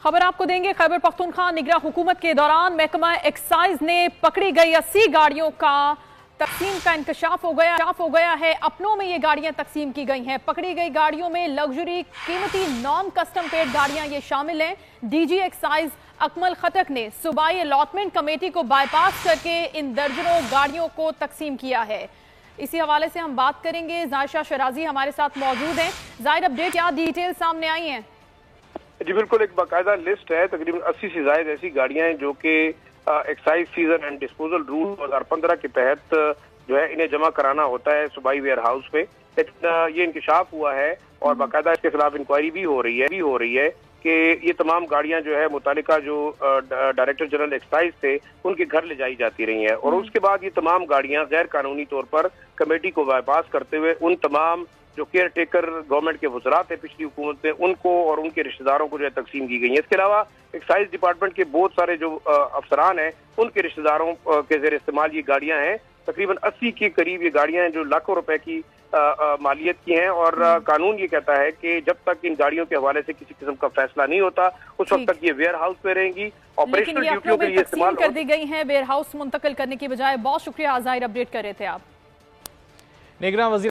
खबर आपको देंगे। खैबर पख्तूनख्वा निगरां हुकूमत के दौरान महकमा एक्साइज ने पकड़ी गई 80 गाड़ियों का तकसीम का इंकशाफ हो गया है। अपनों में ये गाड़ियां तकसीम की गई हैं। पकड़ी गई गाड़ियों में लग्जरी कीमती नॉन कस्टम पेड गाड़ियां ये शामिल हैं। डीजी एक्साइज अकमल खटक ने सूबाई अलॉटमेंट कमेटी को बाईपास करके इन दर्जनों गाड़ियों को तकसीम किया है। इसी हवाले से हम बात करेंगे। जायशा शराजी हमारे साथ मौजूद हैं। जाहिर अपडेट क्या डिटेल सामने आई हैं? जी बिल्कुल, एक बाकायदा लिस्ट है। तकरीबन 80 से ज्यादा ऐसी गाड़ियां हैं जो कि excise season and disposal rule 2015 के तहत जो है इन्हें जमा कराना होता है सूबाई वेयर हाउस पे। लेकिन ये इंकशाफ हुआ है और बाकायदा इसके खिलाफ इंक्वायरी भी हो रही है कि ये तमाम गाड़ियां जो है मुतालिका जो डायरेक्टर जनरल एक्साइज थे उनके घर ले जाई जाती रही हैं और उसके बाद ये तमाम गाड़ियां गैर कानूनी तौर पर कमेटी को बाईपास करते हुए उन तमाम जो केयर टेकर गवर्नमेंट के वज़रात थे पिछली हुकूमत में उनको और उनके रिश्तेदारों को जो है तकसीम की गई है। इसके अलावा एक्साइज डिपार्टमेंट के बहुत सारे जो अफसरान हैं उनके रिश्तेदारों के ज़ेर इस्तेमाल ये गाड़ियां हैं। तकरीबन 80 के करीब ये गाड़ियां हैं जो लाखों रुपए की मालियत की हैं और कानून ये कहता है कि जब तक इन गाड़ियों के हवाले से किसी किस्म का फैसला नहीं होता उस वक्त तक ये वेयर हाउस में रहेंगी। ऑपरेशनल ड्यूटियों के लिए इस्तेमाल कर दी गई है, वेयर हाउस मुंतकिल करने की बजाय। बहुत शुक्रिया, जाहिर अपडेट कर रहे थे आप। निगरां वज़ीर